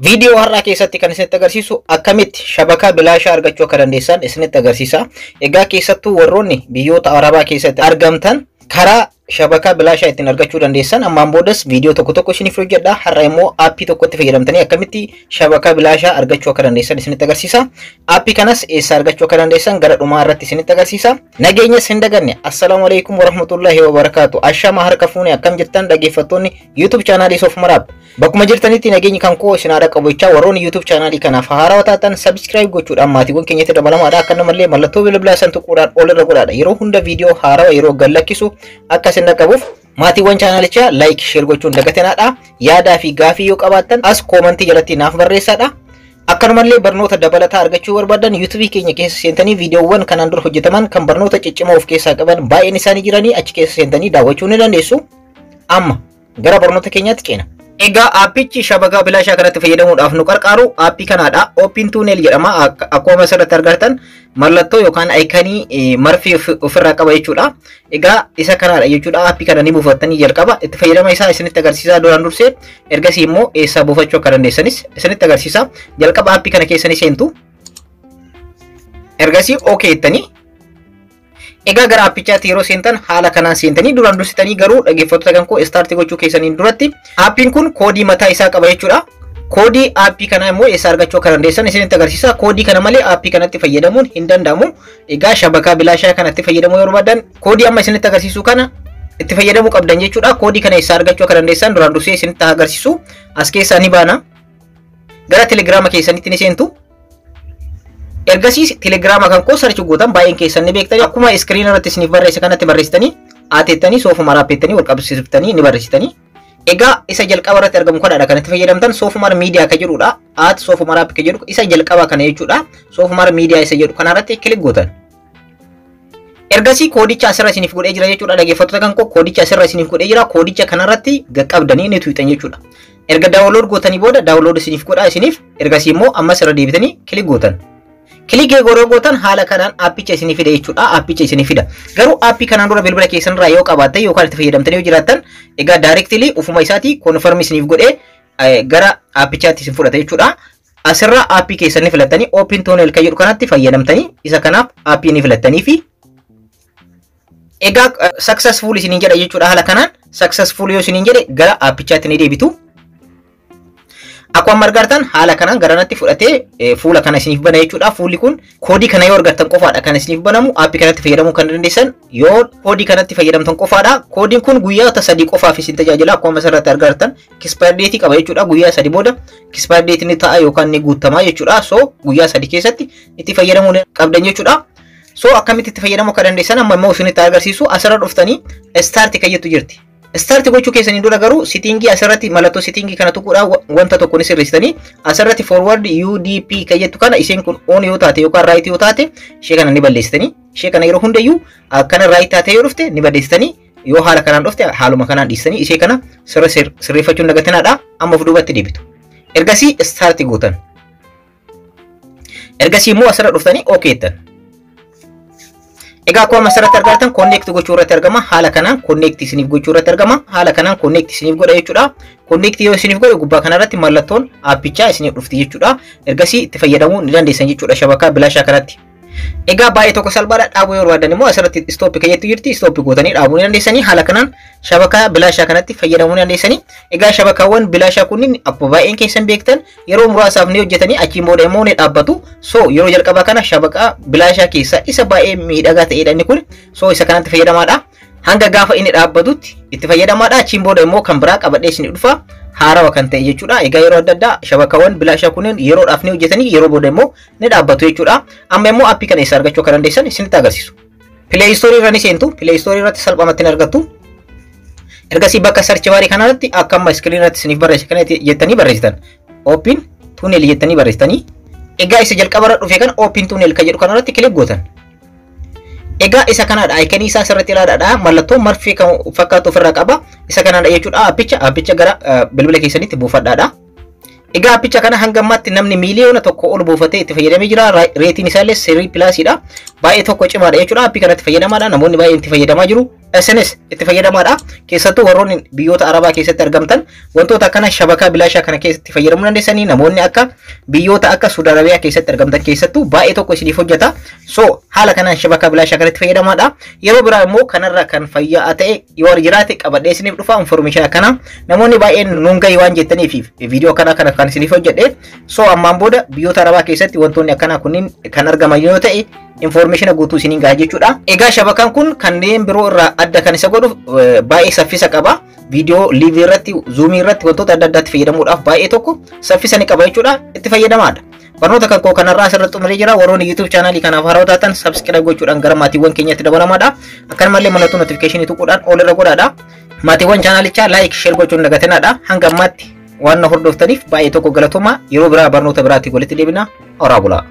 Video har'aa keessatti kan isinitti agarsiisu akkamitti shabakaa bilaashaa argachuu akka dandeessan isinitti agarsiisa. Egaa keessattuu warroonni biyyoota Arabaa keessatti argamtan karaa shabakaa bilaashaa ittiin argachuu dandeessan ammaan boodas viidiyoo tokko isiniif hojjedha. Har'a immoo aappii tokkotti fayyadamtanii akkamitti shabakaa bilaashaa argachuu akka dandeessan isinitti agarsiisa. Aappii kanas eessa argachuu akka dandeessan gara dhumaa irratti isinitti agarsiisa. Nageenyas hin daganne. Assalaamu alaykum warahmatullahi wabarakaatu. Ashama harka fuune akkam jirtan dhaggeeffattoonni YouTube chaanaalii Soof Maraab. Bakkuma jirtanitti nageenyi kan koo isin haadha qabachaa warroonni YouTube chaanaalii kanaaf haarawaa taatan subscribe gochuudhaan maatiiwwan keenyatti dabalamaadha. Akkanumallee mallattoo bilbilaa san tuquudhaan ol irra godhaadha. Yeroo hunda viidiyoo haarawaa yeroo gallakkisu akka isin dhaqqabuuf maatiiwwan chaanaalichaa like share gochuun dagatinaadha. Yaadaa fi gaafii yoo qabaattan as koomentii jalatti naaf barreessaadha. Akkanumallee barnoota dabalataa argachuu barbaadan YouTube keenya keessa seentanii viidiyoowwan kanaan dura hojjetaman kan barnoota ciccimoo of keessaa qaban baay'een isaanii jiranii achi keessa seentanii daawwachuu ni dandeessu. Amma gara barnoota keenyaatti ceena. Egaa aappichi shabakaa bilaashaa kanatti fayyadamuudhaaf nu qarqaaru aappii kanaadha. Open Tunnel jedhama. Akkuma asirratti argartan mallattoo yookaan aayikanii marfii ofirraa qaba jechuudha. Egaa isa kanaadha jechuudha. Aappii kana ni buufattanii jalqaba itti fayyadama isaa isinitti agarsiisaa duraan dursee ergasii immoo eessaa buufachuu akka dandeessanis isinitti agarsiisa. Jalqaba aappii kana keessanii seentu. Ergasii okay jettanii egaa gara aappichaatti yeroo seentan haala kanaan seentanii duraan dursitanii garuu dhaggeeffattoota kan koo start gochuu keessaniin duratti aappiin kun koodii mataa isaa qaba jechuudha. Koodii aappii kana immoo eessa argachuu akka dandeessan isinitti agarsiisa. Koodii kana malee aappii kanatti fayyadamuun hin danda'amu. Egaa shabakaa bilaashaa kanatti fayyadamuu yoo barbaadan koodii amma isinitti agarsiisu kana itti fayyadamuu qabdan jechuudha. Koodii kana eessa argachuu akka dandeessan duraan dursee isinitti agarsiisu. As keessaa ni baana. Gara telegiraama keessanitti ni seentu. Ergasii telegiraama kan koo sarchi gootan baay'een keessan ni beektanii akkuma iskiriin irratti isiniif barreesse kanatti barreessitanii aateettanii soofuma raappeettanii wal qabsiiftanii ni barreessitanii. Egaa isa jalqaba irratti argamu kanaadha kanatti fayyadamtan soofumar miidiyaa ka jedhudha. Soofumar app ka jedhu isa jalqaba kana jechuudha. Soofumar miidiyaa isa jedhu kanarratti kilik gootan. Ergasii koodicha asirra isiniif godhee jira jechuudha. Dhaggeeffattoota kan koo koodicha asirra isiniif godhee jira. Koodicha kanarratti qaqqabdanii ni tuutan jechuudha. Erga daawunlood gootanii booda daawunlood isiniif godhaa isiniif ergasii immoo ammas irra deebitanii kilik gootan. Kilikee goroo gootan haala kanaan aappicha isinii fida jechuudha. Aappicha isinii fida. Garuu aappii kanaan dura bilbila keessan irraa yoo qabaattan yookaan itti fayyadamtanii yoo jiraattan egaa directly ufuma isaatii confirm isiniif godhee gara aappichaatti isin fudhata jechuudha. Asirraa aappii keessan ni filattanii Open Tunnel kan jedhu kanatti fayyadamtanii isa kanaaf aappii ni filattanii fi egaa successful isiniin jedha jechuudha. Haala kanaan successful yoo isiniin jedhe gara aappichaatti ni deebitu. Akkuma argartan haala kanaan garanatti fudhatee fuula kana isiniif bana jechuudha. Fuulli kun koodii kana yoo argattan qofaadha kan isiniif banamu. Aappii kanatti fayyadamuu kan dandeessan yoo koodii kanatti fayyadamtan qofaadha. Koodiin kun guyyaa 3 qofaaf isin tajaajila. Akkuma asirratti argartan expire date qaba jechuudha. Guyyaa 3 booda expire date ni ta'a yookaan ni guutamaa jechuudha. So guyyaa 3 keessatti itti fayyadamuu qabdan jechuudha. So akkamitti itti fayyadamuu akka dandeessan amma immoo isinitti agarsiisu. Asirra dhuftanii start kan jettu jirti. Start gochuu keessanii dura garuu settingii asirratti mallattoo settingii kana tuquudhaan wanta tokko ni sirreessitanii asirratti forward UDP kan jettu kana isheen kun on yoo taate yookaan right yoo taate ishee kana ni balleessitanii ishee kana yeroo hundayyuu akkana right taate yoo dhufte ni balleessitanii yoo haala kanaan dhufte haaluma kanaan dhiistanii ishee kana sirreeffachuun dagatinaadha. Amma of duubatti deebitu. Ergasii start gootan. Ergasii immoo asirra dhuftanii okay jettan. Egaa akkuma asirratti argartan connect gochuu irratti argama. Haala kanaan connect isiniif gochuu irratti argama. Haala kanaan connect isiniif godha jechuudha. Connect yoo isiniif godhe gubbaa kanarratti mallattoon aappichaa isiniif dhufti jechuudha. Ergasii itti fayyadamuu ni dandeessan jechuudha shabakaa bilaashaa kanatti. Egaa baay'ee tokko salphaadha. Dhaabuu yoo barbaadan immoo asirratti stop kan jettu jirti. Stop gootanii dhaabuu ni dandeessanii. Haala kanaan shabakaa bilaashaa kanatti fayyadamuu ni dandeessanii. Egaa shabakaawwan bilaashaa kunniin akkuma baay'een keessan beektan yeroo muraasaaf ni hojjetanii achiin booda immoo ni dhaabbatu. So yeroo jalqabaa kana shabakaa bilaashaa keessa isa baay'ee miidhagaa ta'edha inni kun. So isa kanatti fayyadamaadha. Hanga gaafa inni dhaabbatutti itti fayyadamaadha. Achiin booda immoo kan biraa qabadhee isin dhufa. Haarawa kan ta'e jechuudha. Egaa yeroo adda addaa shabakaawwan bilaashaa kunneen yeroodhaaf ni hojjetanii yeroo booda immoo ni dhaabbatu jechuudha. Amma immoo aappii kana eessa argachuu akka dandeessan isinitti agarsiisu. Play Store irra ni seentu. Play Store irratti salphumatti ni argattu. Ergasii bakka search barii kanarratti akka amma iskiriin irratti isiniif barreesse kana jettanii barreessitan. Open Tunnel jettanii barreessitanii. Egaa isa jalqaba irra dhufe kan Open Tunnel kan jedhu kanarratti kilik gootan. Egaa isa kanaadha aayikanii isaa asirratti ilaalaadha. Mallattoo marfii kan fakkaatu ofirraa qaba. Isa kanaadha jechuudha. Aappicha gara bilbila keessanitti buufadhaadha. Egaa appicha kana hanga ammaatti namni miiliyoona tokko ol buufatee itti fayyadamee jira. Reetiin isaallee 3+dha. Baay'ee tokko cimaadha jechuudha. Appii kanatti fayyadamaadha. Namoonni baay'een itti fayyadamaa jiru. SNS itti fayyadamaadha. Keessattuu warroonni biyyoota Arabaa keessatti argamtan wantoota akkana shabakaa bilaashaa kana keessatti fayyadamuu dandeessanii namoonni akka biyyoota akka Suudi Arabiyaa keessatti argamtan keessattuu baay'ee tokko isiniif hojjeta. So haala kanaan shabakaa bilaashaa kanatti fayyadamaadha. Yeroo biraa immoo kanarra kan fayyaa ta'e yoo jiraate qabadhee isiniif dhufa information akkana namoonni baay'een nuun gahi waan jettaniif viidiyoo kana kan isiniif hojjedhe. So ammaan booda biyyoota Arabaa keessatti wantoonni akkana kunniin kan argaman yoo ta'e information guutuu isiniin gaha jechuudha. Egaa shabakaan kun kanneen biroo irraa adda kan isa godhu baay'ee saffisa qaba. Viidiyoo liivii irratti zuumii irratti wantoota adda addaatti fayyadamuudhaaf baay'ee tokko saffisa ni qaba jechuudha. Itti fayyadamaadha. Barnoota kan koo kanarraa asirratti xumuree jira. Warroonni YouTube channel kanaaf haaraa taatan subscribe gochuudhaan gara maatiiwwan keenyatti dabalamaadha. Akkanumallee mallattoo notification tuquudhaan ol irra godhaadha. Maatiiwwan channelichaa like share gochuun dagatinaadha. Hanga ammaatti waan na hordoftaniif baay'ee tokko galatoomaa. Yeroo biraa barnoota biraatti walitti deebina. Horaa bulaa.